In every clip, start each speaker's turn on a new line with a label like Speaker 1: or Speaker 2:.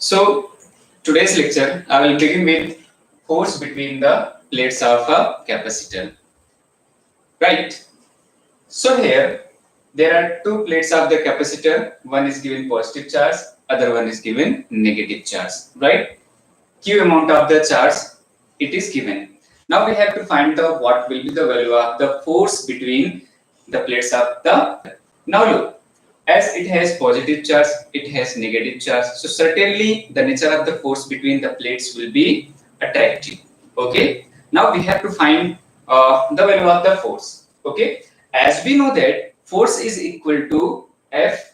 Speaker 1: So today's lecture I will begin with force between the plates of a capacitor. Right. So here there are two plates of the capacitor. One is given positive charge, other one is given negative charge. Right. Q amount of the charge it is given. Now we have to find the what will be the value of the force between the plates of the. Now look, as it has positive charge, it has negative charge. So certainly the nature of the force between the plates will be attractive. Okay. Now we have to find the value of the force. Okay. As we know that force is equal to F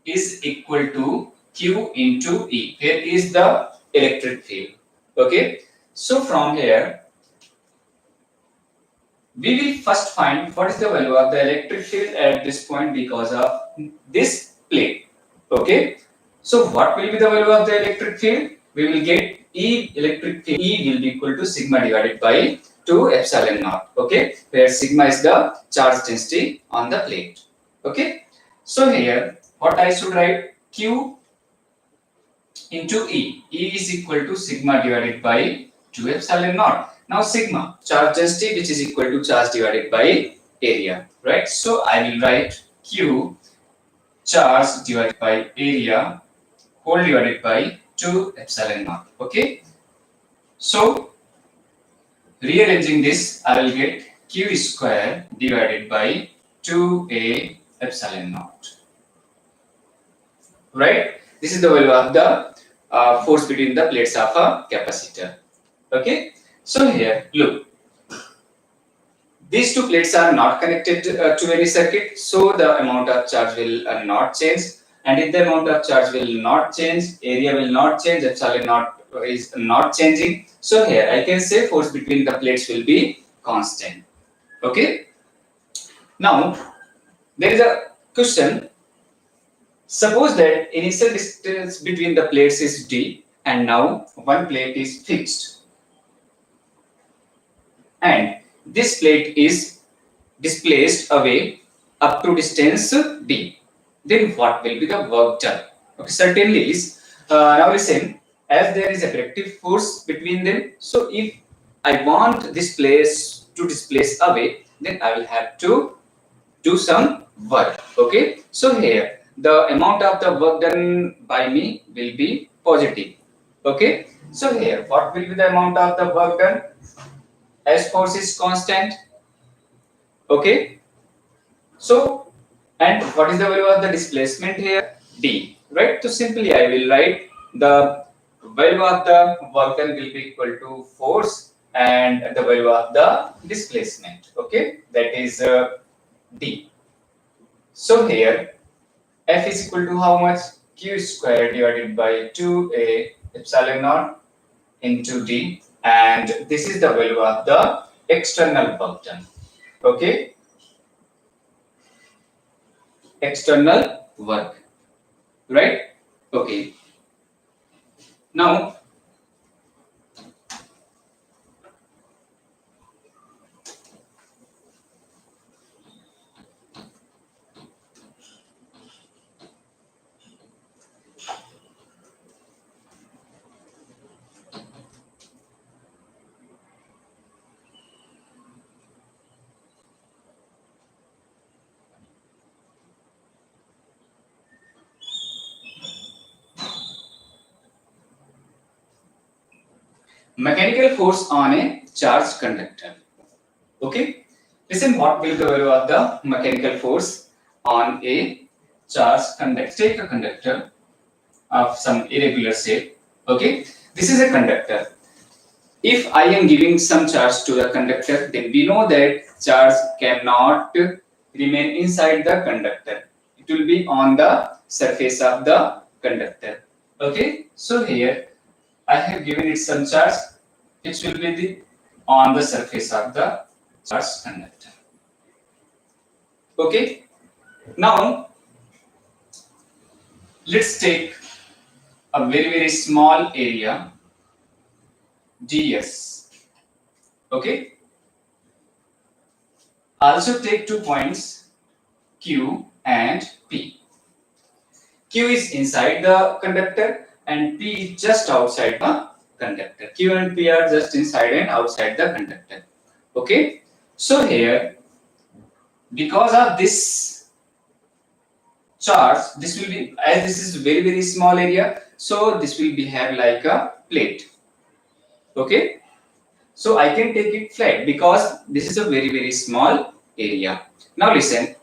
Speaker 1: is equal to Q into E. Here is the electric field. Okay. So from here we will first find what is the value of the electric field at this point because of this plate. Okay. So what will be the value of the electric field? We will get E electric field. E will be equal to sigma divided by 2 epsilon naught. Okay. Where sigma is the charge density on the plate. Okay. So here what I should write? Q into E. E is equal to sigma divided by 2 epsilon naught. Now sigma, charge density, which is equal to charge divided by area, right? So I will write Q charge divided by area whole divided by 2 epsilon naught. Okay. So rearranging this, I will get Q square divided by 2a epsilon naught. Right? This is the value of the force between the plates of a capacitor. Okay. So here, look. These two plates are not connected to any circuit, so the amount of charge will not change. And if the amount of charge will not change, area will not change, epsilon naught is not changing. So here I can say force between the plates will be constant. Okay. Now there is a question. Suppose that initial distance between the plates is d, and now one plate is fixed, and this plate is displaced away up to distance d. Then what will be the work done? Okay, certainly is now listen. As there is a attractive force between them, so if I want this place to displace away, then I will have to do some work. Okay. So here the amount of the work done by me will be positive. Okay. So here what will be the amount of the work done as force is constant? Okay. So and what is the value of the displacement here? D. Right. So simply I will write the value of the work done will be equal to force and the value of the displacement. Okay. That is D. So here F is equal to how much? Q square divided by 2a epsilon naught into d, and this is the value of the external work done. Okay. External work. Right? Okay. Now mechanical force on a charged conductor. Okay. Listen, what will be the value of the mechanical force on a charged conductor? Take a conductor of some irregular shape. Okay. This is a conductor. If I am giving some charge to the conductor, then we know that charge cannot remain inside the conductor. It will be on the surface of the conductor. Okay. So here I have given it some charge which will be on the surface of the charged conductor. Okay. Now let's take a very small area ds. Okay. Also take 2 points Q and P. Q is inside the conductor and P is just outside the conductor. Q and P are just inside and outside the conductor. Okay. So here, because of this charge, this will be, as this is very small area, so this will behave like a plate. Okay. So I can take it flat because this is a very small area. Now listen.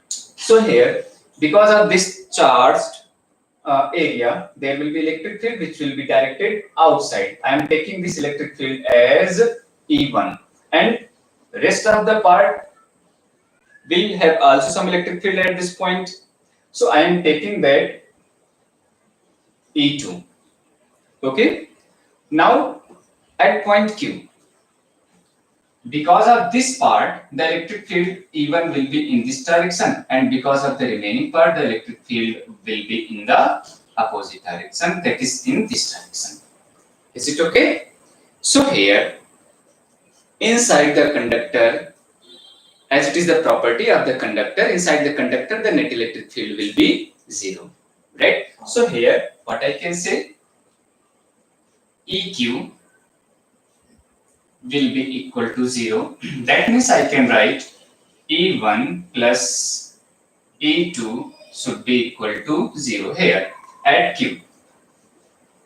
Speaker 1: So here, because of this charged area, there will be electric field which will be directed outside. I am taking this electric field as E1, and rest of the part will have also some electric field at this point. So I am taking that E2. Okay. Now at point Q, because of this part, the electric field E1 will be in this direction, and because of the remaining part, the electric field will be in the opposite direction, that is in this direction. Is it okay? So here, inside the conductor, as it is the property of the conductor, inside the conductor, the net electric field will be 0. Right? So here, what I can say, EQ will be equal to 0. That means I can write E1 plus E2 should be equal to 0 here at Q.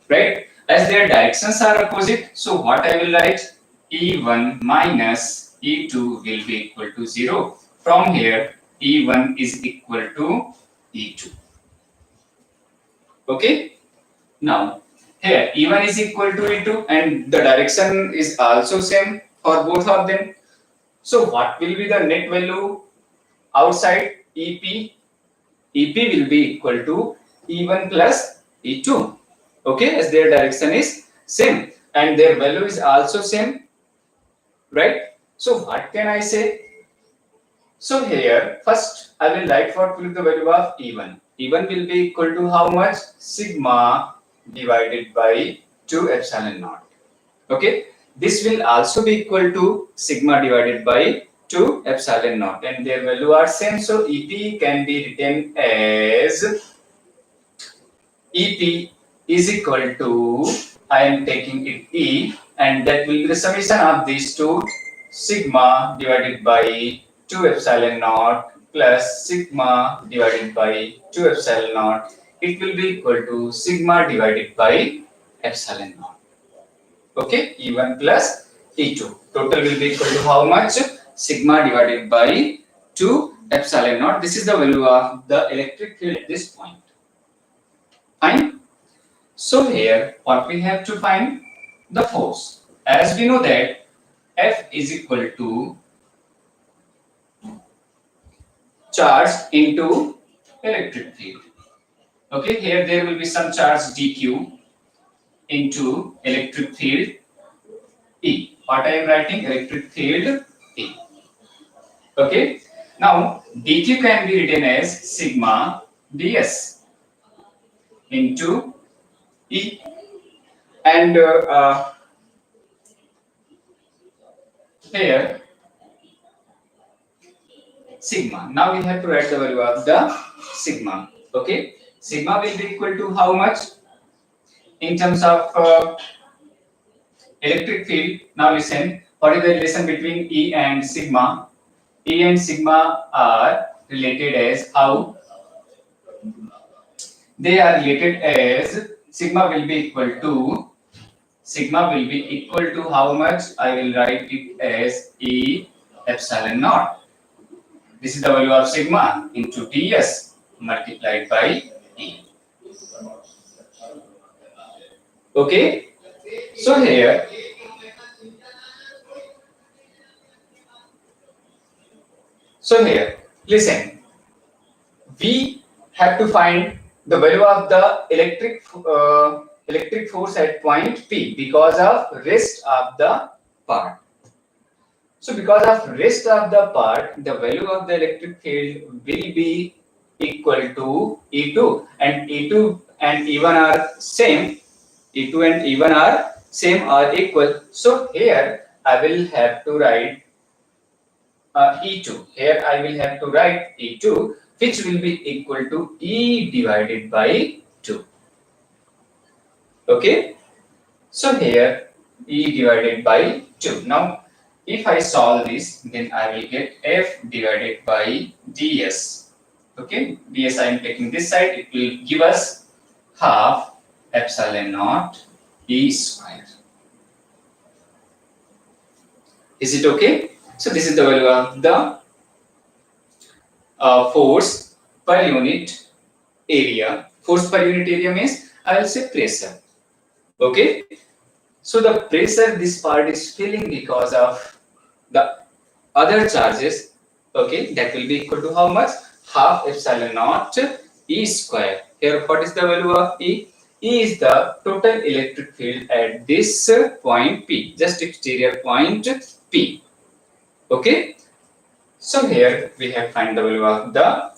Speaker 1: Right? As their directions are opposite, so what I will write, E1 minus E2 will be equal to 0. From here, E1 is equal to E2. Okay? Now, here E1 is equal to E2 and the direction is also same for both of them. So what will be the net value outside EP? EP will be equal to E1 plus E2. Okay, as their direction is same and their value is also same. Right? So what can I say? So here first I will write what will be the value of E1. E1 will be equal to how much? Sigma divided by 2 epsilon naught. Okay, this will also be equal to sigma divided by 2 epsilon naught, and their value are same. So EP can be written as EP is equal to, I am taking it E, and that will be the summation of these two, sigma divided by 2 epsilon naught plus sigma divided by 2 epsilon naught. It will be equal to sigma divided by epsilon naught. Okay, E1 plus E2. Total will be equal to how much? Sigma divided by 2 epsilon naught. This is the value of the electric field at this point. Fine. So here, what we have to find? The force. As we know that F is equal to charge into electric field. Okay, here there will be some charge dq into electric field E. What I am writing? Electric field E. Okay, now dq can be written as sigma ds into E, and here sigma. Now we have to write the value of the sigma. Okay, sigma will be equal to how much in terms of electric field? Now listen, what is the relation between E and sigma? E and sigma are related as how? They are related as sigma will be equal to how much? I will write it as E epsilon naught. This is the value of sigma into ds multiplied by E. Okay, so here listen, we have to find the value of the electric force at point P because of rest of the part. So because of rest of the part, the value of the electric field will be equal to E2, and E2 and E1 are same. E2 and E1 are same or equal. So here I will have to write E2. Here I will have to write E2 which will be equal to E divided by 2. Okay, so here E divided by 2. Now, if I solve this, then I will get F divided by ds. Okay, ds I am taking this side, it will give us half epsilon naught E square. Is it okay? So this is the value of the force per unit area. Force per unit area means I will say pressure. Okay, so the pressure this part is feeling because of the other charges. Okay, that will be equal to how much? Half epsilon naught E square. Here, what is the value of E? E is the total electric field at this point P, just exterior point P. Okay, so here we have find the value of the,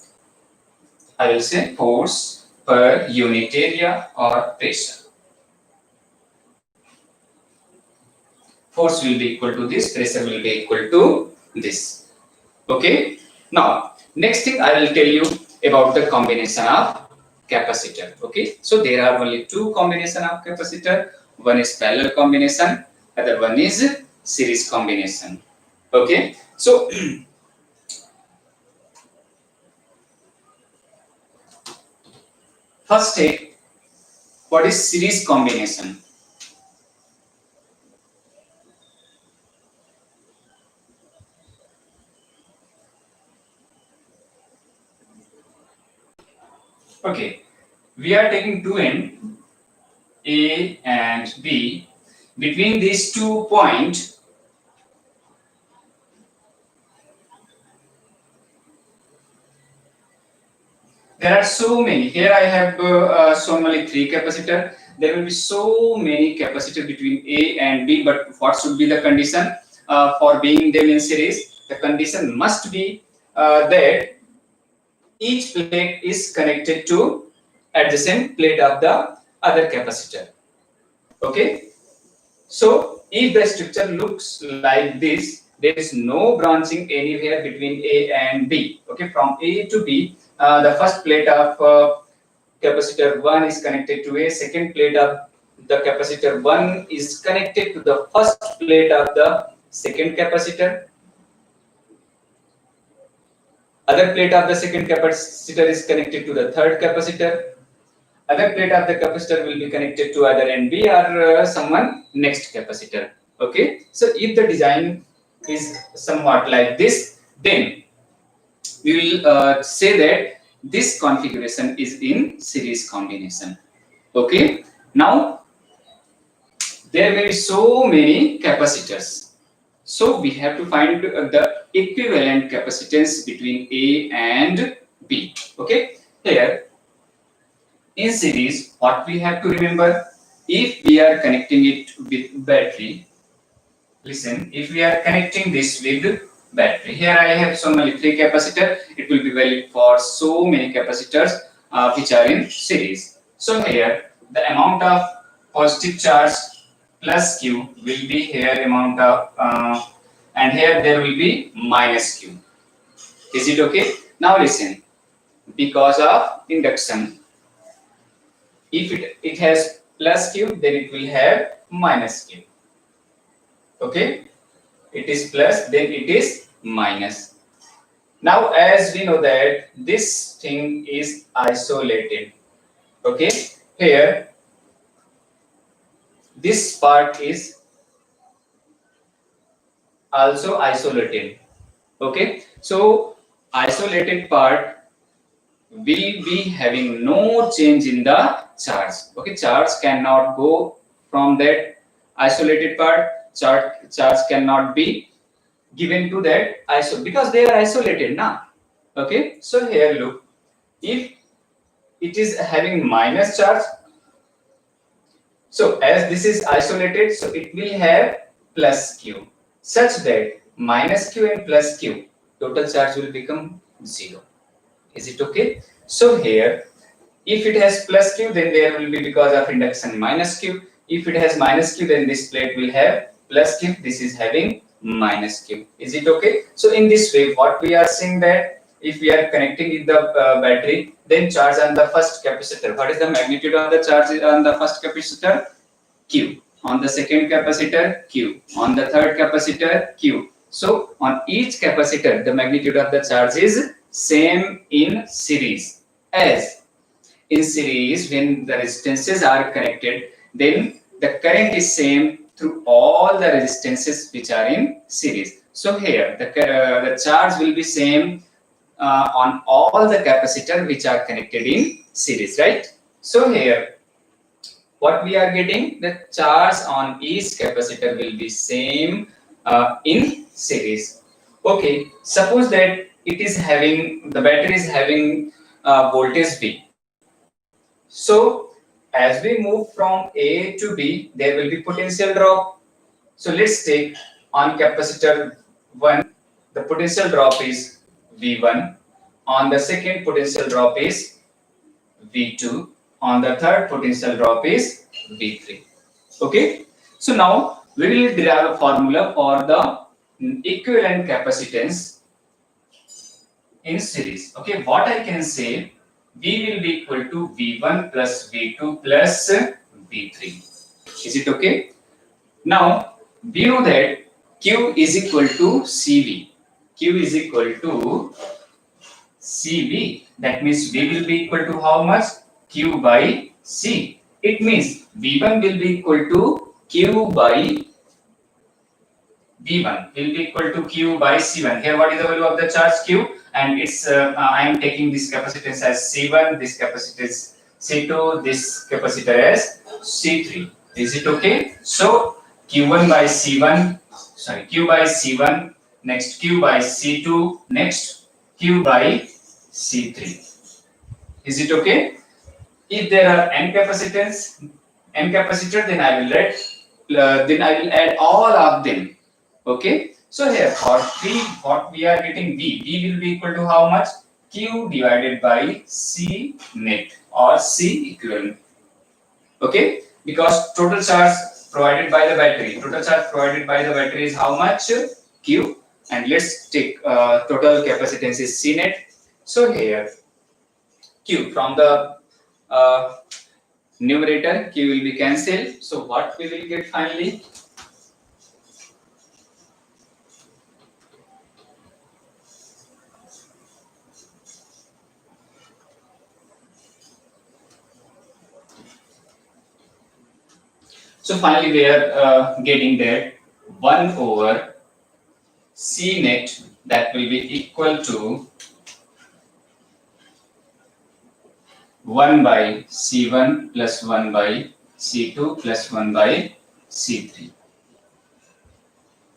Speaker 1: I will say, force per unit area or pressure. Force will be equal to this, pressure will be equal to this. Okay, now next thing I will tell you about the combination of capacitor. Okay, so there are only two combination of capacitor. One is parallel combination, other one is series combination. Okay, so first take, what is series combination? Okay, we are taking two ends, A and B. Between these 2 points, there are so many. Here I have shown only 3 capacitor. There will be so many capacitor between A and B. But what should be the condition for being them in series? The condition must be that each plate is connected to adjacent plate of the other capacitor. Okay. So if the structure looks like this, there is no branching anywhere between A and B. Okay, from A to B, the first plate of capacitor 1 is connected to A, second plate of the capacitor 1 is connected to the first plate of the second capacitor. Other plate of the second capacitor is connected to the third capacitor. Other plate of the capacitor will be connected to either NB or someone next capacitor. Okay, so if the design is somewhat like this, then we will say that this configuration is in series combination. Okay, now there may be so many capacitors, so we have to find the equivalent capacitance between A and B. Okay, here in series, what we have to remember, if we are connecting it with battery, listen, if we are connecting this with battery, here I have so many 3 capacitor, it will be valid for so many capacitors which are in series. So here the amount of positive charge plus Q will be here amount of and here there will be minus Q. Is it okay? Now listen, because of induction, if it has plus Q, then it will have minus Q. Okay, it is plus, then it is minus. Now, as we know that this thing is isolated. Okay, here this part is also isolated. Okay, so isolated part will be having no change in the charge. Okay, charge cannot go from that isolated part. Charge cannot be given to that because they are isolated now. Okay, so here look, if it is having minus charge, so as this is isolated, so it will have plus Q, such that minus Q and plus Q, total charge will become 0. Is it okay? So here, if it has plus Q, then there will be, because of induction, minus Q. If it has minus Q, then this plate will have plus Q. This is having minus Q. Is it okay? So in this way, what we are saying that if we are connecting with the battery, then charge on the first capacitor. What is the magnitude of the charge on the first capacitor? Q. On the second capacitor, Q. On the third capacitor, Q. So on each capacitor, the magnitude of the charge is same in series. As in series, when the resistances are connected, then the current is same through all the resistances which are in series. So here the charge will be same on all the capacitor which are connected in series, right? So here what we are getting, the charge on each capacitor will be same in series. Okay, suppose that it is having, the battery is having voltage V. So as we move from A to B, there will be potential drop. So let's take on capacitor 1, the potential drop is V1. On the second, potential drop is V2. On the third, potential drop is V3. Okay. So now we will derive a formula for the equivalent capacitance in series. Okay. What I can say, V will be equal to V1 plus V2 plus V3. Is it okay? Now we know that Q is equal to CV. Q is equal to CV. That means V will be equal to how much? Q by C. It means V1 will be equal to Q by V1 will be equal to Q by C1. Here, what is the value of the charge Q? And it's I am taking this capacitance as C1, this capacitance C2, this capacitor as C3. Is it okay? So Q1 by C1, sorry, Q by C1, next Q by C2, next Q by C3. Is it okay? If there are n capacitors, then I will add all of them. Okay. So here for V, what we are getting V will be equal to how much? Q divided by C net or C equivalent. Okay. Because total charge provided by the battery is how much? Q. And let's take total capacitance is C net. So here Q from the numerator, Q will be cancelled. So what we will get finally? So finally we are getting that 1 over C net, that will be equal to 1 by C1 plus 1 by C2 plus 1 by C3.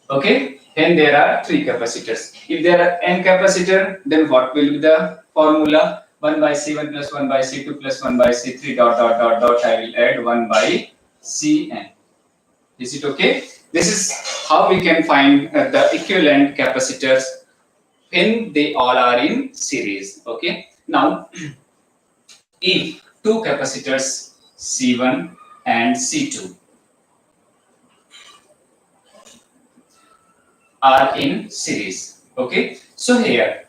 Speaker 1: Okay, and there are 3 capacitors. If there are n capacitor, then what will be the formula? 1 by C1 plus 1 by C2 plus 1 by C3 dot dot dot dot. I will add 1 by Cn. Is it okay? This is how we can find the equivalent capacitors when they all are in series. Okay. Now, if two capacitors C1 and C2 are in series, okay. So here,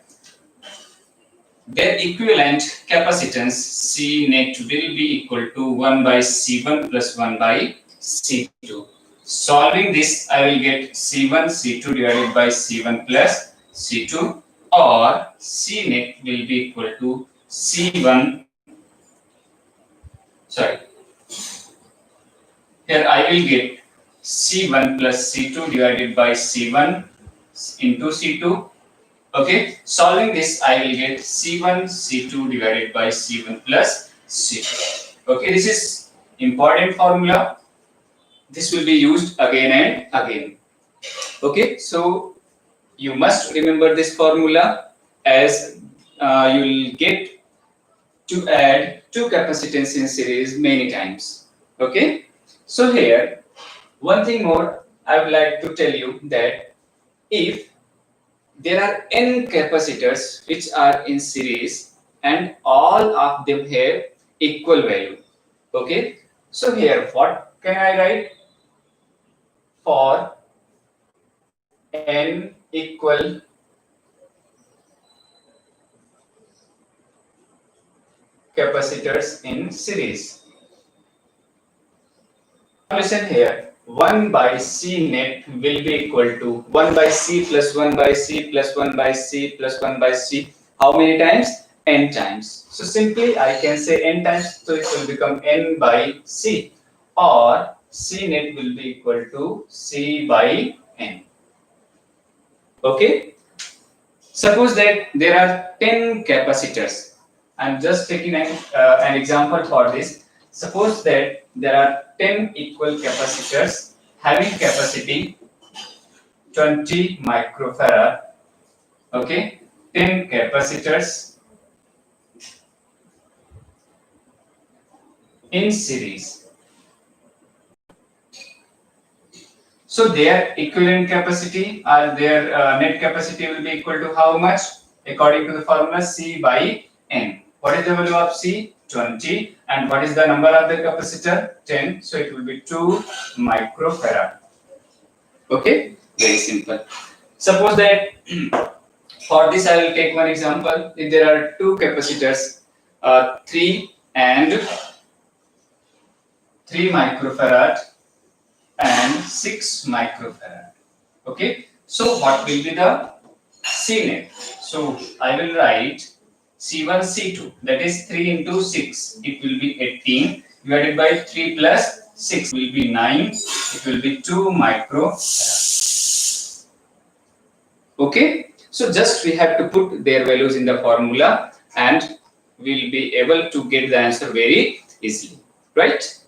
Speaker 1: their equivalent capacitance C net will be equal to 1 by C1 plus 1 by C2. Solving this, I will get C1 C2 divided by C1 plus C2, or C net will be equal to C1. Sorry. Here I will get C1 plus C2 divided by C1 into C2. Okay. Solving this, I will get C1 C2 divided by C1 plus C2. Okay. This is important formula. This will be used again and again. Okay, so you must remember this formula, as you will get to add two capacitance in series many times. Okay, so here one thing more I would like to tell you, that if there are n capacitors which are in series and all of them have equal value. Okay, so here what can I write? For n equal capacitors in series. Listen here, 1 by C net will be equal to 1 by C plus 1 by C plus 1 by C plus 1 by C. How many times? N times. So simply I can say N times, so it will become N by C, or C net will be equal to C by N. Okay? Suppose that there are 10 capacitors. I'm just taking an example for this. Suppose that there are 10 equal capacitors having capacity 20 microfarad. Okay, 10 capacitors in series. So their equivalent capacity or their net capacity will be equal to how much? According to the formula C by N. What is the value of C? 20. And what is the number of the capacitor? 10. So it will be 2 microfarad. Okay, very simple. Suppose that for this I will take one example. If there are two capacitors, 3 and 3 microfarad and 6 microfarad. Okay, so what will be the C net? So I will write C1, C2, that is 3 into 6, it will be 18, divided by 3 plus 6 will be 9, it will be 2 microfarad. Okay, so just we have to put their values in the formula and we'll be able to get the answer very easily, right?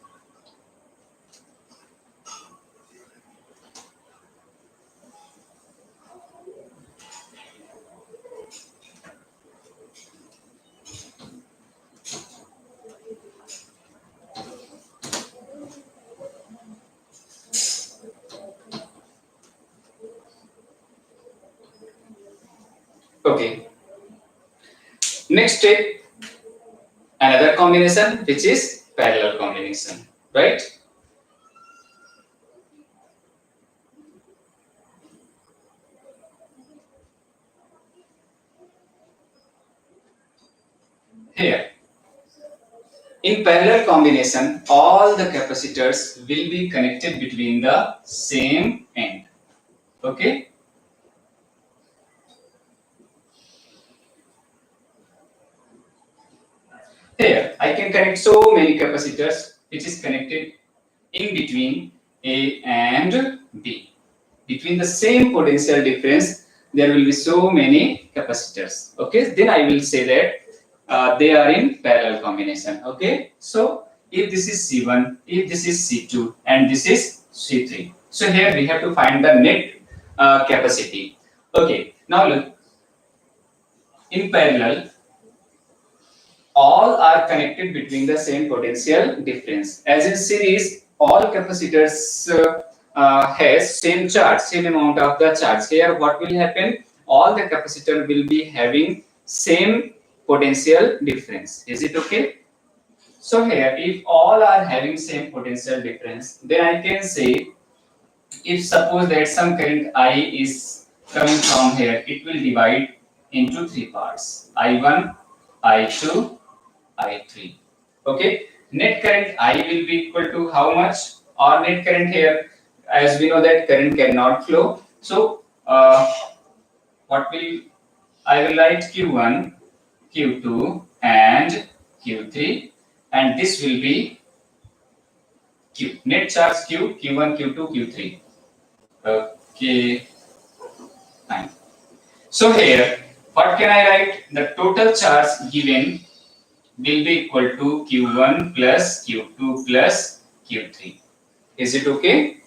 Speaker 1: Okay. Next step, another combination which is parallel combination, right? Here, in parallel combination, all the capacitors will be connected between the same end. Okay? Here, I can connect so many capacitors which is connected in between A and B. Between the same potential difference, there will be so many capacitors. Okay, then I will say that they are in parallel combination. Okay, so if this is C1, if this is C2, and this is C3. So here we have to find the net capacity. Okay, now look, in parallel, all are connected between the same potential difference. As in series, all capacitors has same charge, same amount of the charge. Here, what will happen? All the capacitor will be having same potential difference. Is it okay? So here, if all are having same potential difference, then I can say, if suppose that some current I is coming from here, it will divide into three parts: I1, I2, I3. Okay, net current I will be equal to how much? Or net current here, as we know that current cannot flow. So what will I will write Q1, Q2, and Q3, and this will be Q. Net charge Q, Q1, Q2, Q3. Okay, fine. So here, what can I write? The total charge given will be equal to Q1 plus Q2 plus Q3. Is it okay?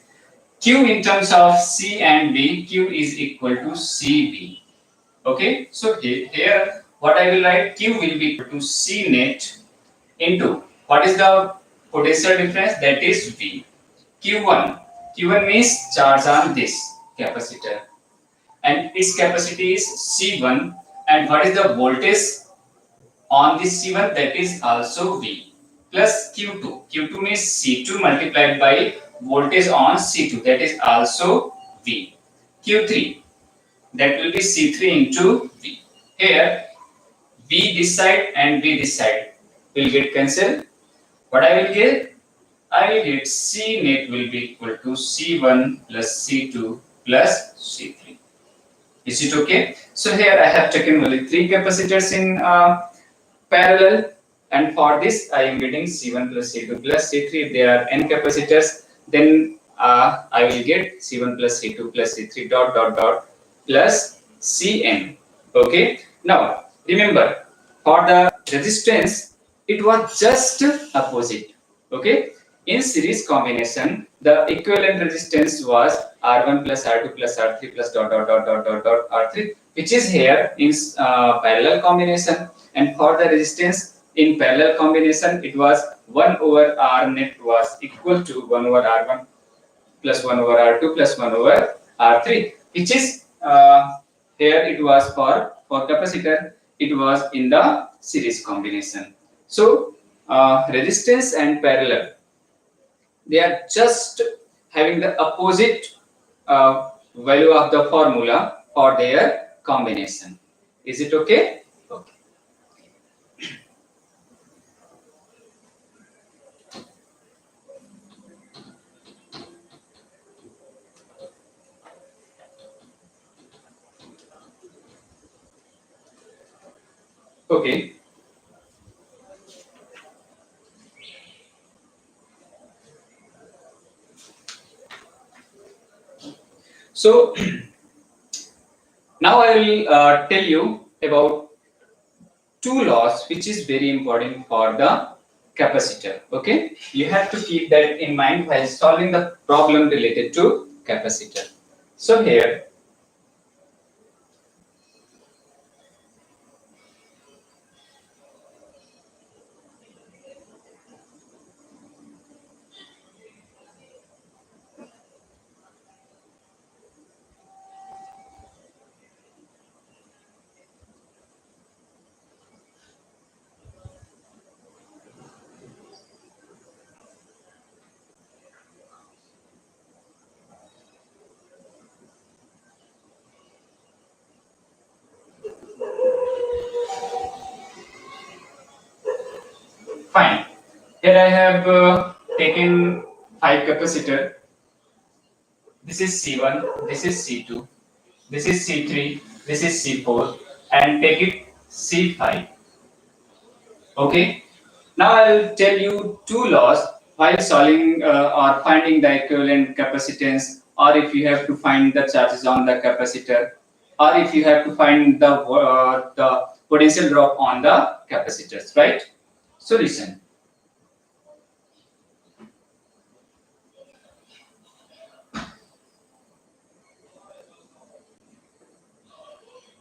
Speaker 1: Q in terms of C and B, Q is equal to CB. Okay, so here what I will write, Q will be equal to C net into what is the potential difference, that is V. Q1. Q1 means charge on this capacitor and its capacity is C1, and what is the voltage on this C1, that is also V, plus Q2. Q2 means C2 multiplied by voltage on C2, that is also V. Q3, that will be C3 into V. Here V this side and V this side will get cancelled. What I will get? I will get C net will be equal to C1 plus C2 plus C3. Is it okay? So here I have taken only 3 capacitors in parallel, and for this I am getting C1 plus C2 plus C3. If there are n capacitors, then I will get C1 plus C2 plus C3 dot dot dot plus Cn. Okay. Now remember, for the resistance it was just opposite. Okay. In series combination, the equivalent resistance was R1 plus R2 plus R3 plus dot dot dot dot dot dot R3, which is here in parallel combination. And for the resistance in parallel combination, it was 1 over R net was equal to 1 over R1 plus 1 over R2 plus 1 over R3, which is here it was for capacitor, it was in the series combination. So resistance and parallel, they are just having the opposite value of the formula for their combination. Is it okay? Okay. Okay. So now I will tell you about 2 laws which is very important for the capacitor. Okay, you have to keep that in mind while solving the problem related to capacitor. So here fine. Here I have taken 5 capacitor. This is C1, this is C2, this is C3, this is C4, and take it C5. Okay. Now I will tell you 2 laws while solving or finding the equivalent capacitance, or if you have to find the charges on the capacitor, or if you have to find the potential drop on the capacitors, right? So listen.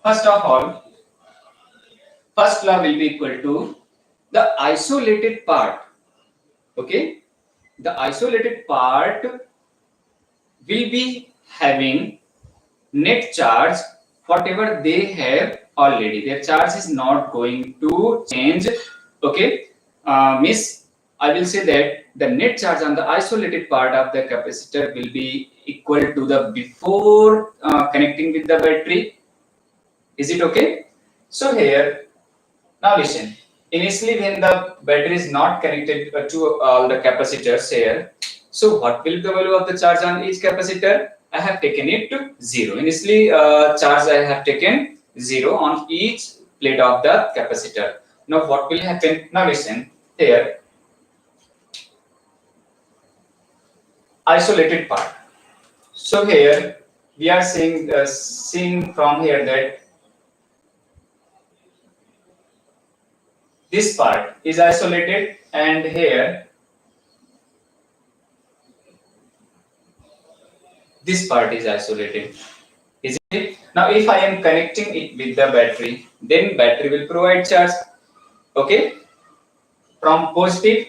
Speaker 1: First of all, first law will be equal to the isolated part. Okay, the isolated part will be having net charge whatever they have already. Their charge is not going to change. Okay, miss, I will say that the net charge on the isolated part of the capacitor will be equal to the before connecting with the battery. Is it okay? So here, now listen. Initially, when the battery is not connected to all the capacitors here, so what will be the value of the charge on each capacitor? I have taken it to 0. Initially, charge I have taken 0 on each plate of the capacitor. Now, what will happen? Now, listen here. Isolated part. So here we are seeing from here that this part is isolated, and here this part is isolated. Is it? Now if I am connecting it with the battery, then battery will provide charge. Okay, from positive,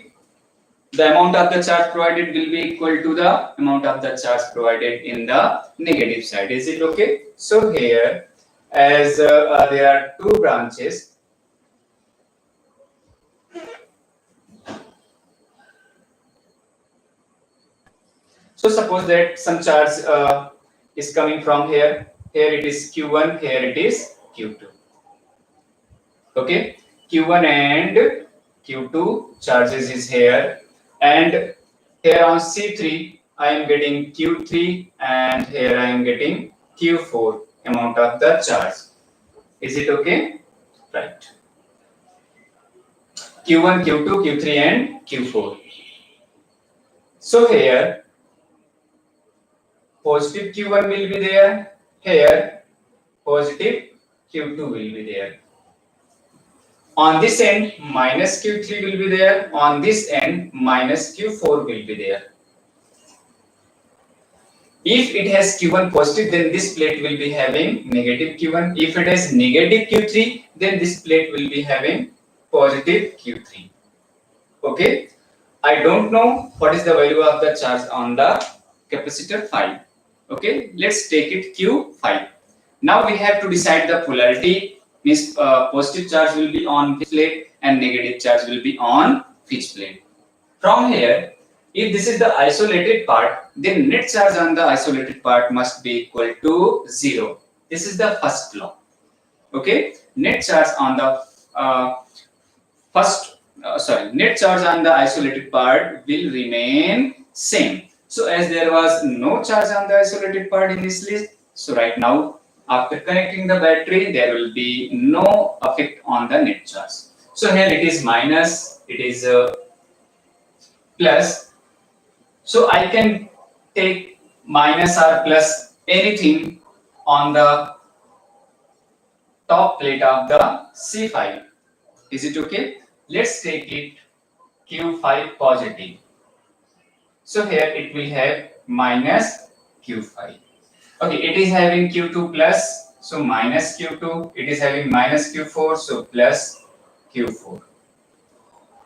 Speaker 1: the amount of the charge provided will be equal to the amount of the charge provided in the negative side. Is it okay? So here, as there are 2 branches, so suppose that some charge is coming from here. Here it is Q1, here it is Q2. Okay, Q1 and Q2 charges is here, and here on C3 I am getting Q3, and here I am getting Q4 amount of the charge. Is it okay? Right. Q1, Q2, Q3 and Q4. So here positive Q1 will be there, here positive Q2 will be there. On this end minus Q3 will be there, on this end minus Q4 will be there. If it has Q1 positive, then this plate will be having negative Q1. If it has negative Q3, then this plate will be having positive Q3. Okay, I don't know what is the value of the charge on the capacitor 5. Okay, let's take it Q5. Now we have to decide the polarity, means positive charge will be on which plate and negative charge will be on which plate. From here, if this is the isolated part, then net charge on the isolated part must be equal to 0. This is the first law. Okay, net charge on the net charge on the isolated part will remain same. So as there was no charge on the isolated part in this list, so right now after connecting the battery, there will be no effect on the net charge. So here it is minus, it is plus. So I can take minus or plus anything on the top plate of the C5. Is it okay? Let's take it Q5 positive. So here it will have minus Q5. Okay, it is having Q2 plus, so minus Q2. It is having minus Q4, so plus Q4.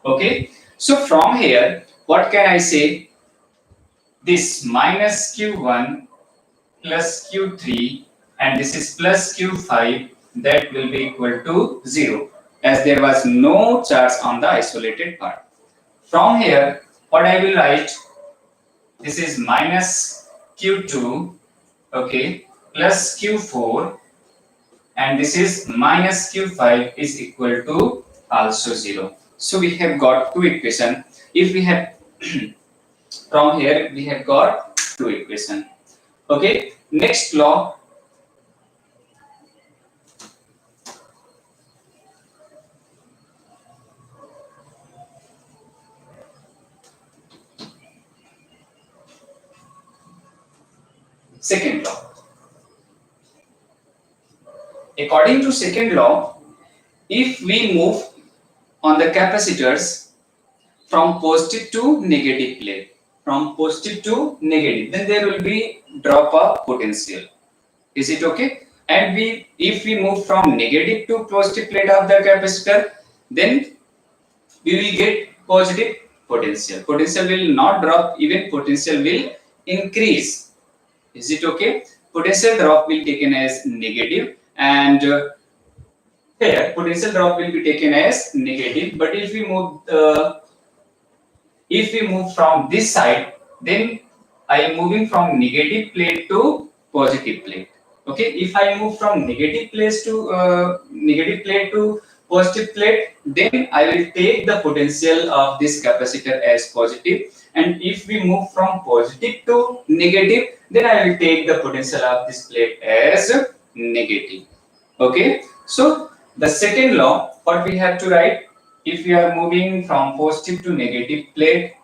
Speaker 1: Okay, so from here, what can I say? This minus Q1 plus Q3 and this is plus Q5, that will be equal to 0, as there was no charge on the isolated part. From here, what I will write, this is minus Q2, okay, plus Q4, and this is minus Q5 is equal to also 0. So we have got two equations. If we have from here we have got two equations. Okay, next law. Second law. According to second law, if we move on the capacitors from positive to negative plate, from positive to negative, then there will be drop of potential. Is it okay? And if we move from negative to positive plate of the capacitor, then we will get positive potential. Potential will not drop, even potential will increase. Is it okay? Potential drop will be taken as negative, and here potential drop will be taken as negative. But if we move from this side, then I am moving from negative plate to positive plate. Okay, if I move from negative plate to positive plate, then I will take the potential of this capacitor as positive, and if we move from positive to negative, then I will take the potential of this plate as negative. Okay, so the second law, what we have to write, if we are moving from positive to negative plate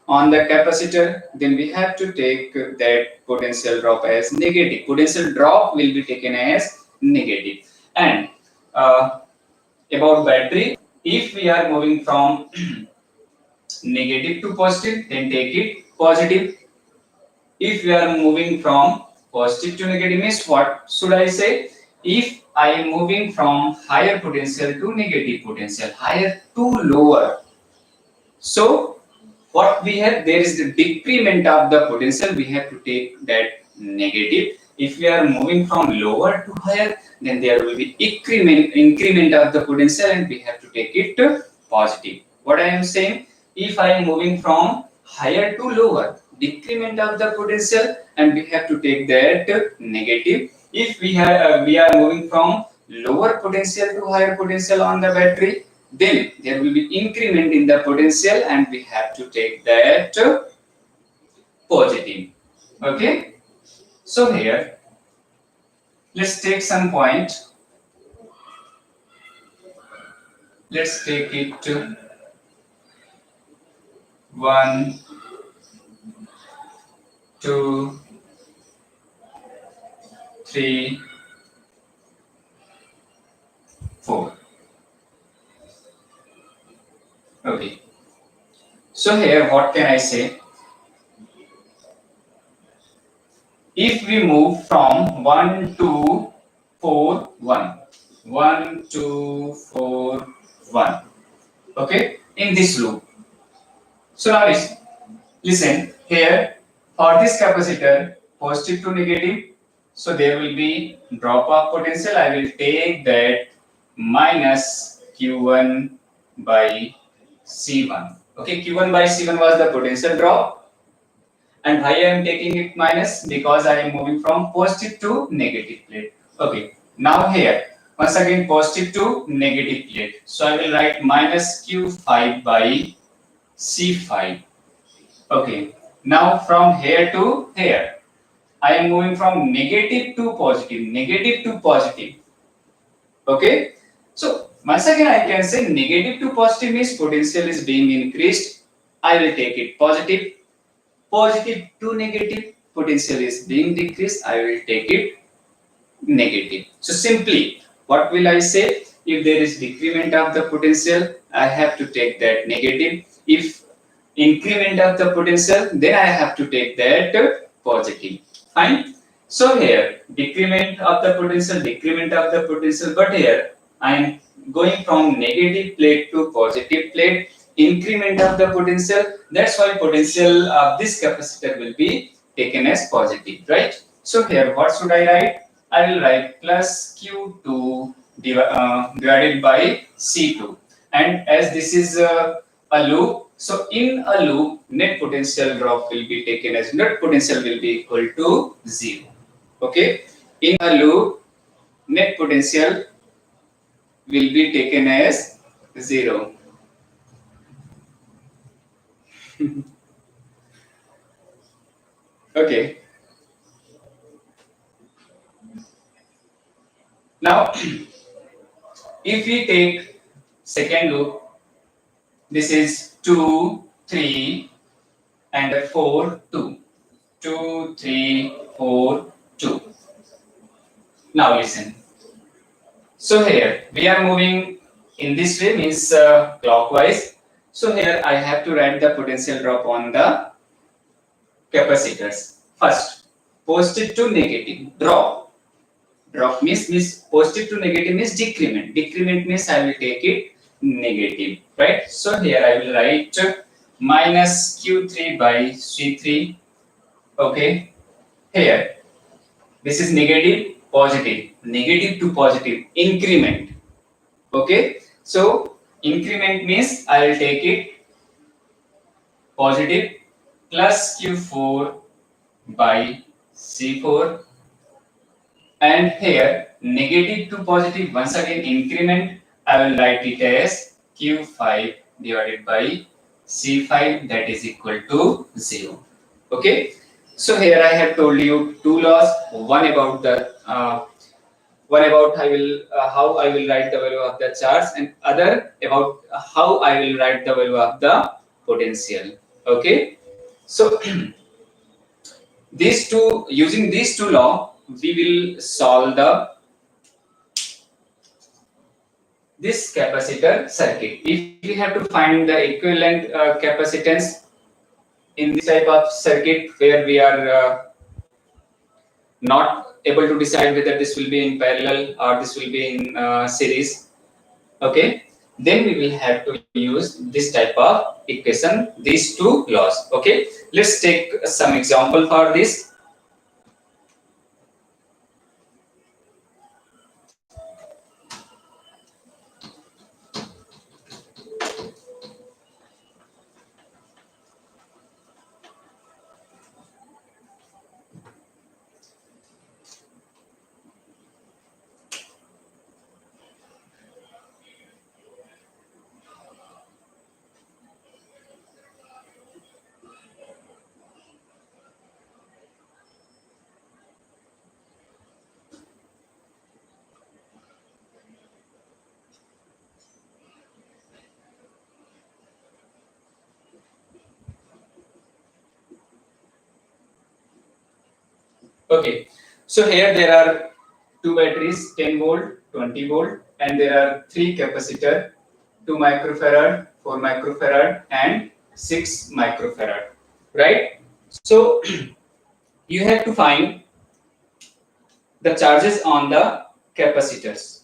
Speaker 1: on the capacitor, then we have to take that potential drop as negative. Potential drop will be taken as negative. And about battery, if we are moving from negative to positive, then take it positive. If we are moving from positive to negative, means what should I say? If I am moving from higher potential to negative potential, higher to lower, so what we have, there is the decrement of the potential, we have to take that negative. If we are moving from lower to higher, then there will be increment of the potential, and we have to take it positive. What I am saying, if I am moving from higher to lower, decrement of the potential, and we have to take that negative. If we are moving from lower potential to higher potential on the battery, then there will be increment in the potential and we have to take that positive. Okay, so here let's take some point. Let's take it to 1, 2, 3, 4. Okay, so here what can I say? If we move from 1 to 4, 1, 1, 2, 4, 1, okay, in this loop. So now listen here, for this capacitor, positive to negative, so there will be drop of potential. I will take that minus Q1 by C1. Okay, Q1 by C1 was the potential drop. And why I am taking it minus? Because I am moving from positive to negative plate. Okay, now here, once again positive to negative plate. So I will write minus Q5 by C5. Okay, now from here to here, I am moving from negative to positive, negative to positive. Okay, so once again I can say negative to positive means potential is being increased. I will take it positive. Positive to negative, potential is being decreased. I will take it negative. So simply, what will I say? If there is decrement of the potential, I have to take that negative. If increment of the potential, then I have to take that positive. Fine. So here, decrement of the potential, decrement of the potential, but here I am going from negative plate to positive plate, increment of the potential. That's why potential of this capacitor will be taken as positive, right? So here, what should I write? I will write plus Q2 divided by C2. And as this is a loop, so in a loop, net potential drop will be taken as net potential will be equal to 0. Okay, in a loop, net potential will be taken as 0. Okay, now if we take second loop, this is 2, 3, and 4, 2. 2, 3, 4, 2. Now listen. So here we are moving in this way, means clockwise. So here I have to write the potential drop on the capacitors. First, positive to negative drop. Drop means positive to negative means decrement. Decrement means I will take it negative, right? So here I will write minus Q3 by C3. Okay, here this is negative, positive, negative to positive, increment. Okay, so increment means I will take it positive plus Q4 by C4, and here negative to positive, once again increment, I will write it as Q5 divided by C5, that is equal to 0. Okay, so here I have told you two laws, one about I will how I will write the value of the charge, and other about how I will write the value of the potential. Okay, so these two, using these two law, we will solve the this capacitor circuit. If we have to find the equivalent capacitance in this type of circuit where we are not able to decide whether this will be in parallel or this will be in series, okay, then we will have to use this type of equation, these two laws. Okay, let's take some example for this. Okay, so here there are two batteries, 10 volt, 20 volt, and there are three capacitor, 2 microfarad, 4 microfarad, and 6 microfarad, right? So you have to find the charges on the capacitors.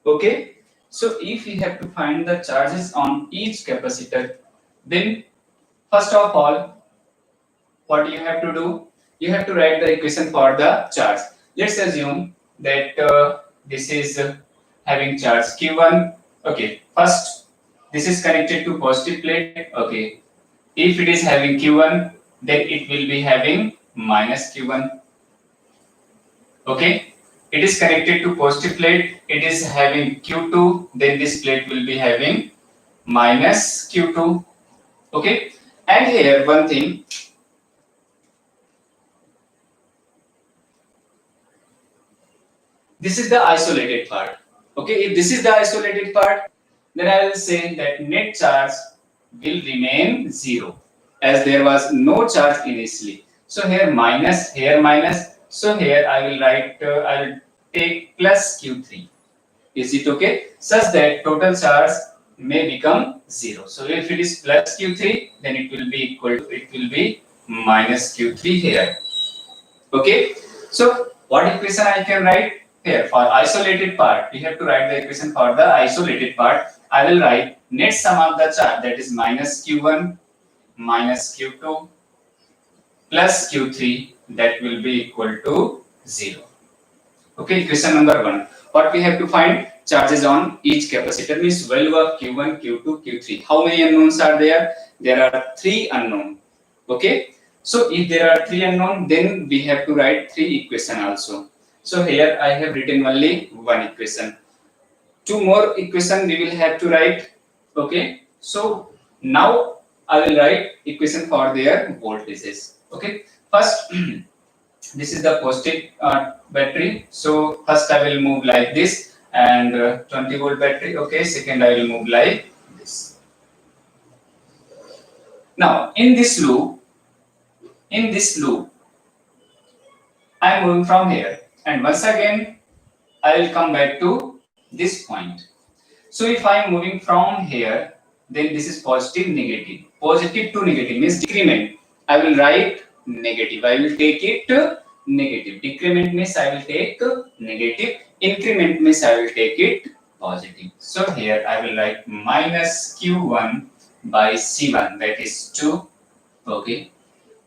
Speaker 1: Okay, so if you have to find the charges on each capacitor, then first of all, what you have to do? You have to write the equation for the charge. Let's assume that this is having charge Q1. Okay, first this is connected to positive plate. Okay, if it is having Q1, then it will be having minus Q1. Okay, it is connected to positive plate. It is having Q2, then this plate will be having minus Q2. Okay, and here one thing, this is the isolated part. Okay, if this is the isolated part, then I will say that net charge will remain zero as there was no charge initially. So here minus, here minus. So here I will write, I will take plus Q3. Is it okay? Such that total charge may become zero. So if it is plus Q3, then it will be equal to, it will be minus Q3 here. Okay, so what equation I can write here for isolated part? We have to write the equation for the isolated part. I will write net sum of the charge, that is minus Q1 minus Q2 plus Q3, that will be equal to 0. Okay, question number 1. What we have to find? Charges on each capacitor means value of Q1, Q2, Q3. How many unknowns are there? There are 3 unknown. Okay, so if there are 3 unknown, then we have to write 3 equation also. So here I have written only 1 equation. 2 more equation we will have to write. Okay, so now I will write equation for their voltages. Okay, first this is the positive battery. So first I will move like this, and 20 volt battery. Okay, second I will move like this. Now in this loop, I am moving from here, and once again I will come back to this point. So if I am moving from here, then this is positive, negative. Positive to negative means decrement. I will write negative. I will take it negative. Decrement means I will take negative. Increment means I will take it positive. So here I will write minus Q1 by C1, that is 2. Okay.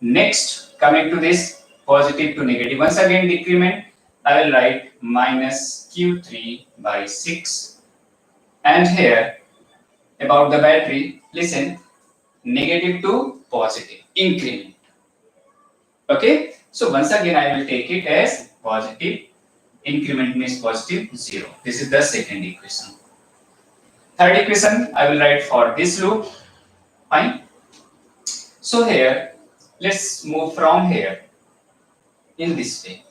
Speaker 1: Next, coming to this positive to negative. Once again decrement, I will write minus Q3 by 6. And here about the battery, listen, negative to positive, increment. Okay, so once again I will take it as positive, increment means positive, 0. This is the second equation. Third equation I will write for this loop. Fine. So here, let's move from here in this way.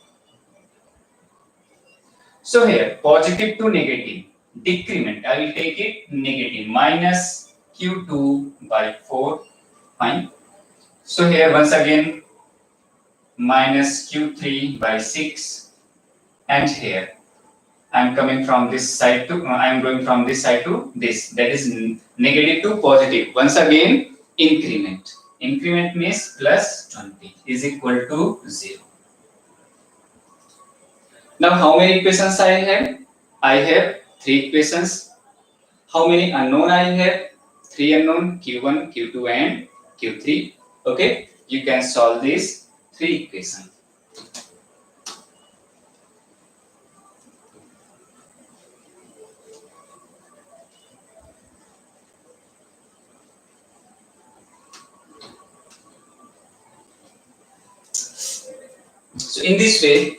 Speaker 1: So here, positive to negative, decrement, I will take it negative, minus Q2 by 4. Fine. So here once again minus Q3 by 6, and here I am coming from this side to I am going from this side to this, that is negative to positive. Once again increment. Increment means plus 20 is equal to 0. Now how many equations I have? I have 3 equations. How many unknown I have? 3 unknown, Q1, Q2 and Q3. Okay, you can solve these 3 equations. So in this way,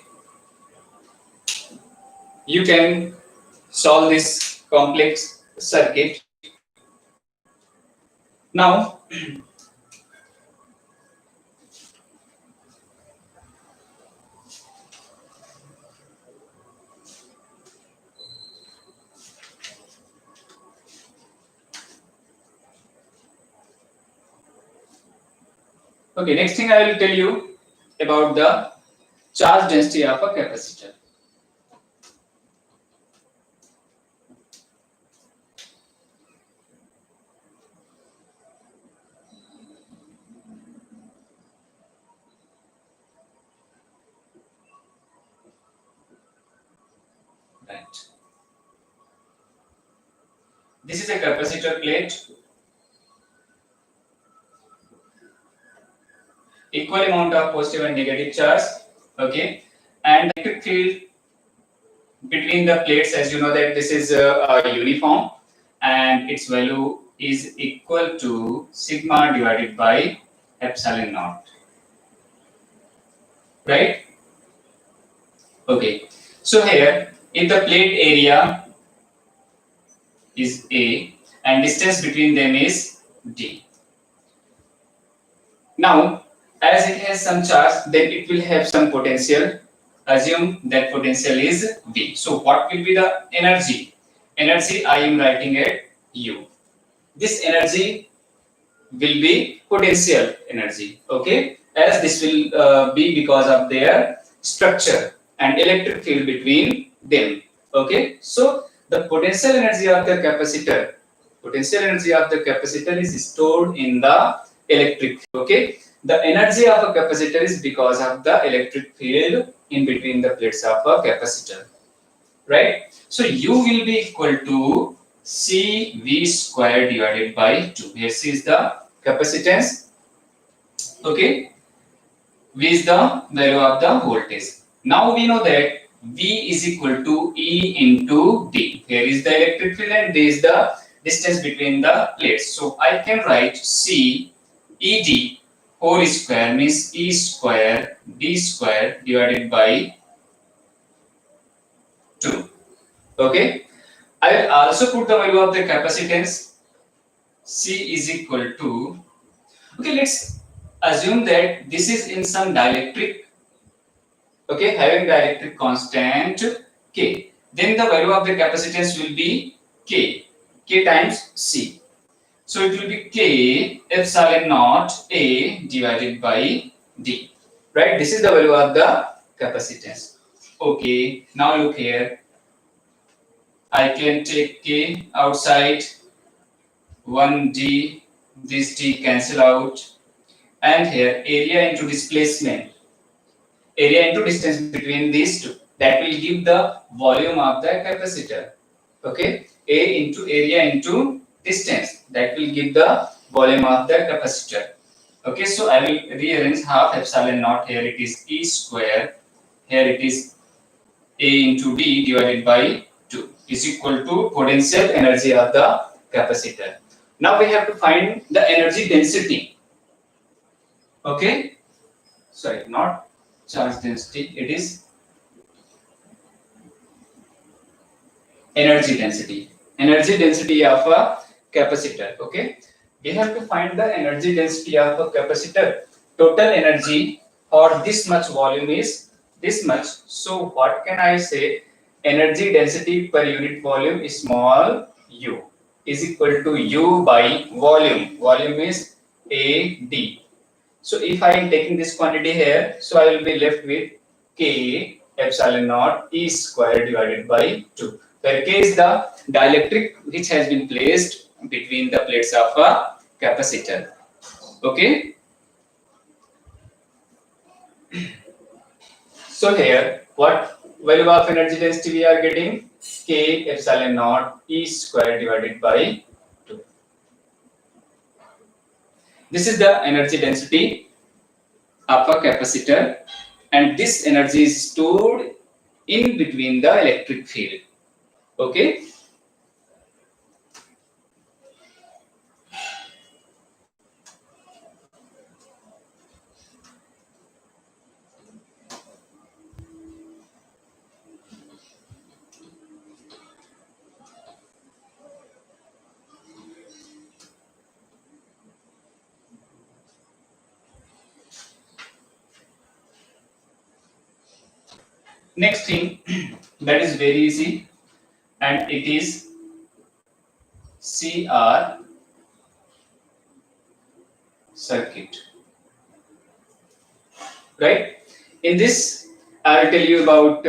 Speaker 1: you can solve this complex circuit. Now, okay, next thing I will tell you about the charge density of a capacitor. Right. This is a capacitor plate. Equal amount of positive and negative charge. Okay. And electric field between the plates, as you know that this is uniform, and its value is equal to sigma divided by epsilon naught. Right? Okay. So here, if the plate area is A and distance between them is D. Now, as it has some charge, then it will have some potential. Assume that potential is V. So what will be the energy? Energy I am writing at U. This energy will be potential energy. Okay, as this will be because of their structure and electric field between them. Okay, so the potential energy of the capacitor, is stored in the electric field. Okay, the energy of a capacitor is because of the electric field in between the plates of a capacitor, right? So U will be equal to CV square divided by 2. Here C is the capacitance. Okay, V is the value of the voltage. Now we know that V is equal to E into D. Here is the electric field and this is the distance between the plates. So I can write C ED whole square means E square D square divided by 2. Okay, I will also put the value of the capacitance. C is equal to, okay, let's assume that this is in some dielectric, okay, having dielectric constant K. Then the value of the capacitance will be K times C. So it will be K epsilon naught A divided by D. Right? This is the value of the capacitance. Okay, now look here. I can take K outside, 1D, this D cancel out, and here area into displacement, area into distance between these two, that will give the volume of the capacitor. Okay, A into area into distance, that will give the volume of the capacitor. Okay, so I will rearrange half epsilon naught. Here it is E square, here it is A into D divided by 2 is equal to potential energy of the capacitor. Now we have to find the energy density. Okay, sorry, not charge density, it is energy density. Energy density of a capacitor. Okay, we have to find the energy density of a capacitor. Total energy or this much volume is this much. So what can I say? Energy density per unit volume is small u is equal to U by volume. Volume is AD. So if I am taking this quantity here, so I will be left with K epsilon naught E square divided by 2, where K is the dielectric which has been placed between the plates of a capacitor. Okay. So here, what value of energy density we are getting? K epsilon naught E square divided by 2. This is the energy density of a capacitor, and this energy is stored in between the electric field. Okay. Next thing that is very easy, and it is CR circuit. Right? In this I'll tell you about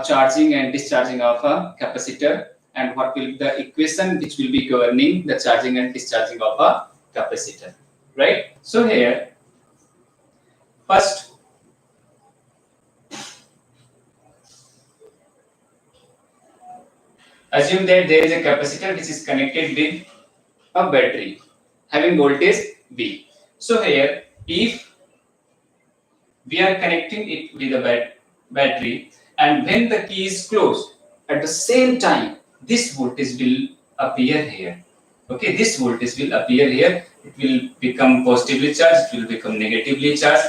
Speaker 1: charging and discharging of a capacitor and what will be the equation which will be governing the charging and discharging of a capacitor. Right? So here, first, assume that there is a capacitor which is connected with a battery having voltage V. So here, if we are connecting it with a battery, and when the key is closed, at the same time, this voltage will appear here. Okay, this voltage will appear here. It will become positively charged, it will become negatively charged.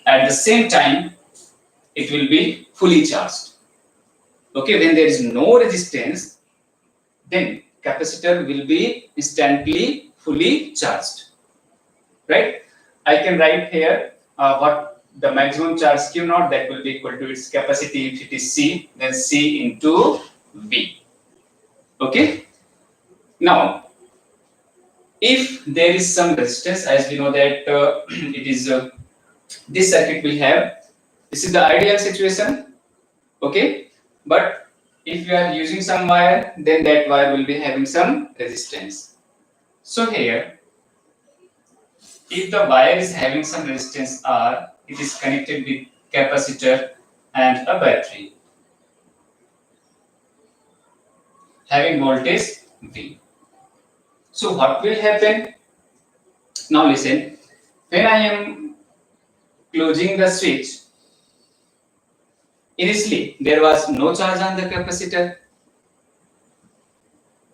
Speaker 1: At the same time, it will be fully charged. Okay, when there is no resistance, then capacitor will be instantly fully charged. Right? I can write here what the maximum charge Q naught, that will be equal to its capacity. If it is C, then C into V. Okay. Now, if there is some resistance, as we know that it is this circuit will have. This is the ideal situation. Okay, but if you are using some wire, then that wire will be having some resistance. So here, if the wire is having some resistance R, it is connected with capacitor and a battery having voltage V. So what will happen? Now listen, when I am closing the switch, initially there was no charge on the capacitor.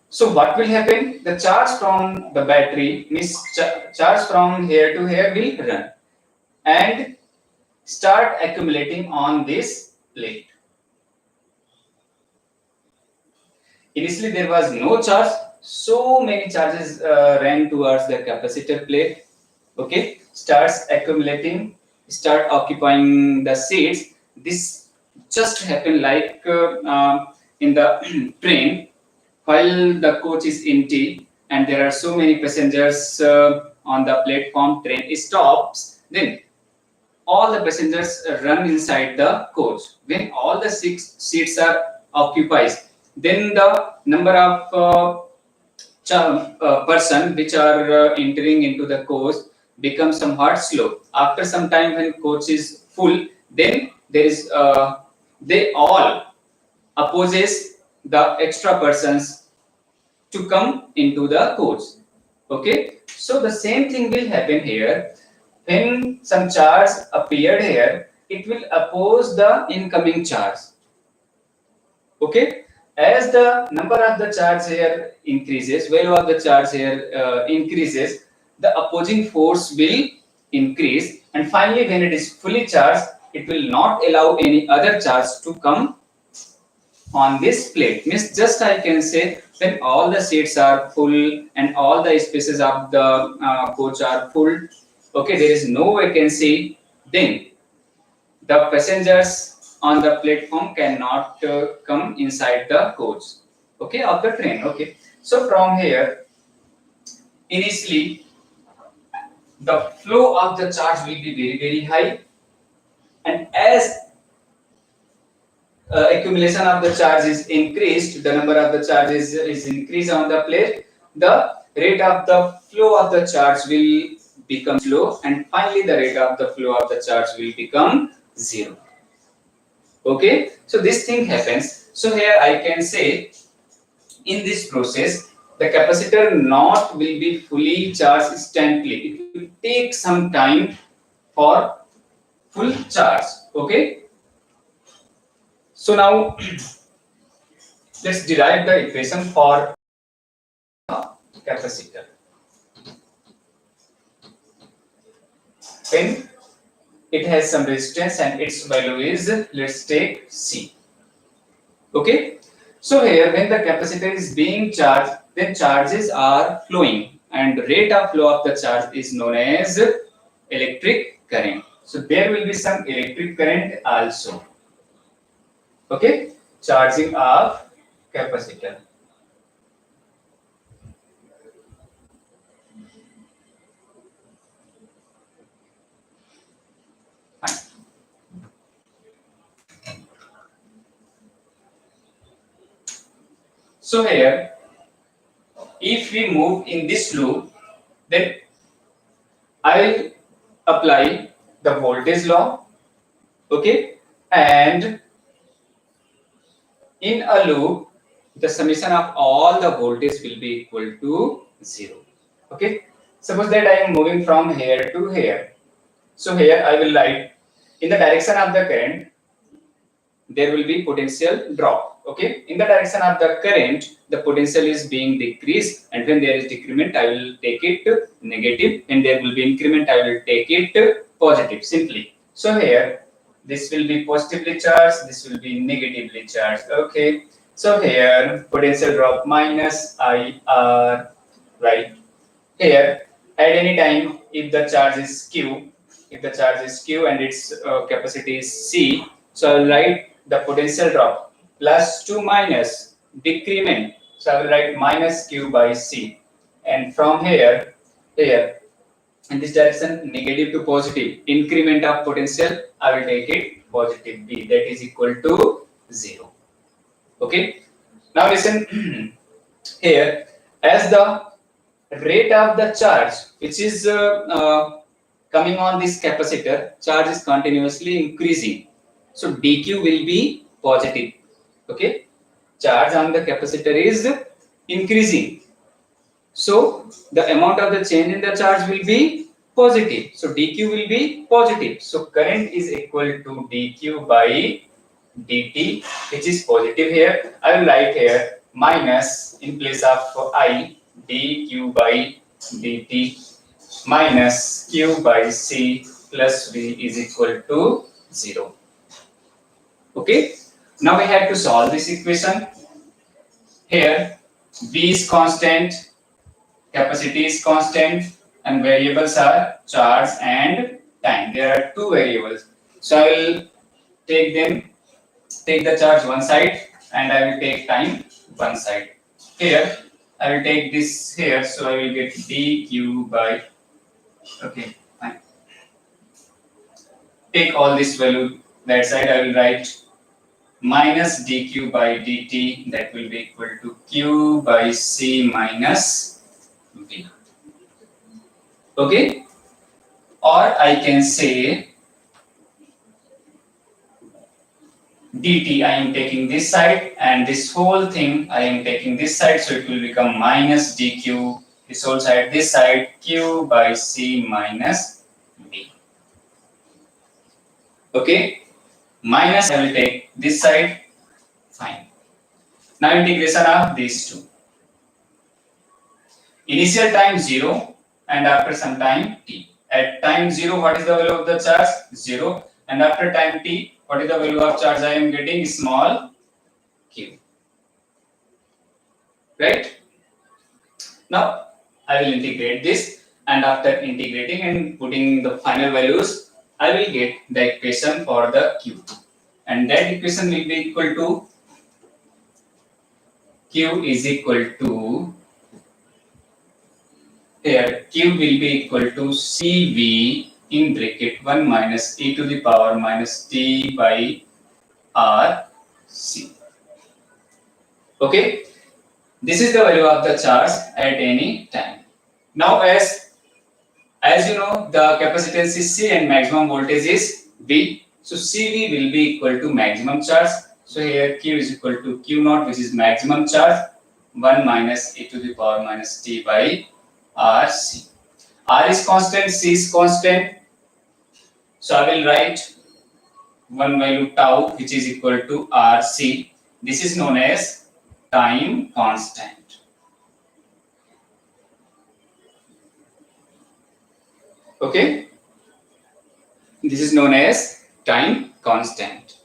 Speaker 1: So what will happen? The charge from the battery, means charge from here to here will run and start accumulating on this plate. Initially, there was no charge. So many charges ran towards the capacitor plate. Okay, starts accumulating, start occupying the seats. This just happened like in the train while the coach is empty and there are so many passengers on the platform. Train stops. Then all the passengers run inside the coach. When all the 6 seats are occupied, then the number of person which are entering into the coach becomes somewhat slow. After some time, when coach is full, then there is they all opposes the extra persons to come into the coach. Okay, so the same thing will happen here. When some charge appeared here, it will oppose the incoming charge. Okay, as the number of the charge here increases, value of the charge here increases, the opposing force will increase, and finally, when it is fully charged, it will not allow any other charge to come on this plate. Means just I can say, when all the seats are full and all the spaces of the coach are full, okay, there is no vacancy, then the passengers on the platform cannot come inside the coach, okay, of the train. Okay, so from here, initially the flow of the charge will be very high, and as accumulation of the charge is increased, the number of the charges is increased on the plate, the rate of the flow of the charge will become slow, and finally the rate of the flow of the charge will become zero. Okay, so this thing happens. So here I can say, in this process, the capacitor not will be fully charged instantly. It will take some time for full charge. Okay, so now let's derive the equation for capacitor. When it has some resistance and its value is, let's take C. Okay, so here when the capacitor is being charged, then charges are flowing, and rate of flow of the charge is known as electric current. So there will be some electric current also. Okay, charging of capacitor. Fine. So here, if we move in this loop, then I will apply the voltage law, okay, and in a loop, the summation of all the voltage will be equal to 0. Okay. Suppose that I am moving from here to here. So here I will write in the direction of the current, there will be potential drop. Okay. In the direction of the current, the potential is being decreased, and when there is decrement, I will take it to negative, and there will be increment, I will take it to positive simply. So here, this will be positively charged, this will be negatively charged. Okay. So here, potential drop minus IR, right? Here, at any time, if the charge is Q, and its capacity is C, so I will write the potential drop plus 2 minus decrement. So I will write minus Q by C. And from here, in this direction, negative to positive, increment of potential, I will take it positive B, that is equal to 0. Okay. Now listen here, as the rate of the charge which is coming on this capacitor, charge is continuously increasing, so dq will be positive. Okay, charge on the capacitor is increasing, so the amount of the change in the charge will be positive, so dq will be positive. So current is equal to dq by dt, which is positive. Here I will write here minus in place of I, dq by dt minus q by c plus v is equal to 0. Okay, now we have to solve this equation. Here v is constant, capacity is constant, and variables are charge and time. There are two variables, so I will take the charge one side and I will take time one side. Here I will take this here, so I will get dq by, okay, fine. Take all this value that side, I will write minus dq by dt, that will be equal to q by c minus v. Okay, or I can say dt, I am taking this side, and this whole thing I am taking this side, so it will become minus dq, this whole side, this side, q by c minus v. Okay, minus, I will take this side, fine. Now integration of these two. Initial time 0, and after some time t. At time 0, what is the value of the charge? 0, and after time t, what is the value of charge I am getting? Small q. Right? Now I will integrate this, and after integrating and putting the final values, I will get the equation for the q, and that equation will be equal to q is equal to, here q will be equal to cv in bracket 1 minus e to the power minus t by r c. Okay, this is the value of the charge at any time. Now as you know, the capacitance is C and maximum voltage is V. So CV will be equal to maximum charge. So here Q is equal to Q naught, which is maximum charge, 1 minus e to the power minus t by r c. R is constant, C is constant. So I will write one value tau, which is equal to RC. This is known as time constant. Okay, this is known as time constant.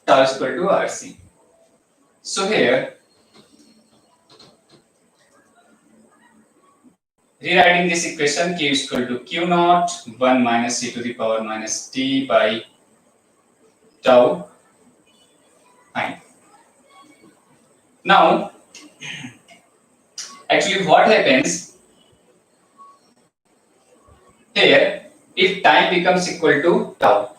Speaker 1: Tau is equal to RC. So here, rewriting this equation, Q is equal to Q naught 1 minus e to the power minus t by tau. Fine. Now, actually what happens here, if time becomes equal to tau,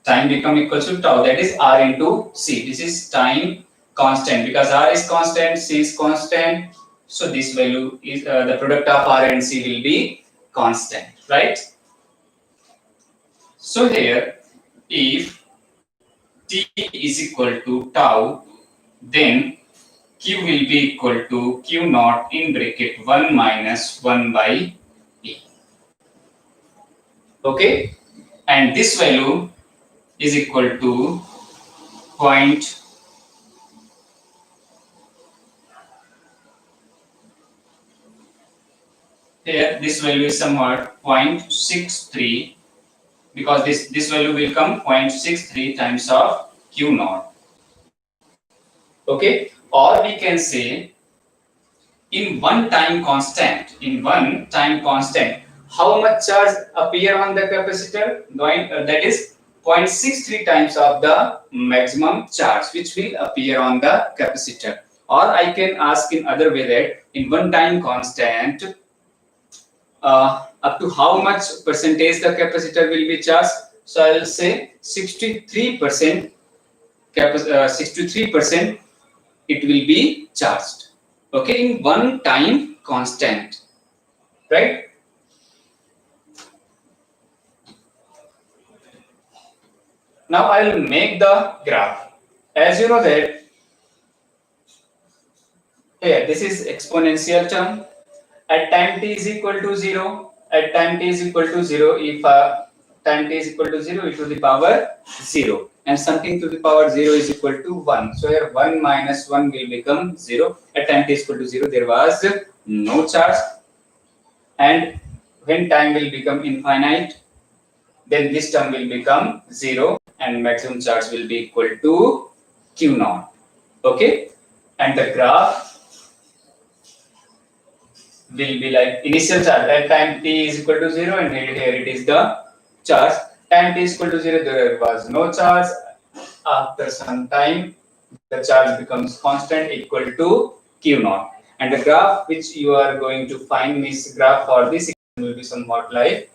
Speaker 1: that is R into C. This is time constant, because R is constant, C is constant. So this value is the product of R and C will be constant, right? So here, if T is equal to tau, then Q will be equal to Q naught in bracket 1 minus 1 by E. Okay, and this value is equal to point. Here, this value is somewhat 0.63, because this value will come 0.63 times of Q naught. Okay, or we can say in one time constant, how much charge appear on the capacitor? That is 0.63 times of the maximum charge which will appear on the capacitor. Or I can ask in other way that in one time constant, up to how much percentage the capacitor will be charged. So I will say 63%. 63% it will be charged. Okay, in one time constant, right? Now I will make the graph. As you know that here this is exponential term. At time t is equal to 0, at time t is equal to 0, if time t is equal to 0, e to the power 0, and something to the power 0 is equal to 1. So here 1 minus 1 will become 0. At time t is equal to 0, there was no charge, and when time will become infinite, then this term will become 0 and maximum charge will be equal to Q naught. Okay, and the graph will be like initial charge at time t is equal to 0, and here it is the charge. Time t is equal to 0, there was no charge. After some time, the charge becomes constant equal to Q naught. And the graph which you are going to find, this graph for this will be somewhat like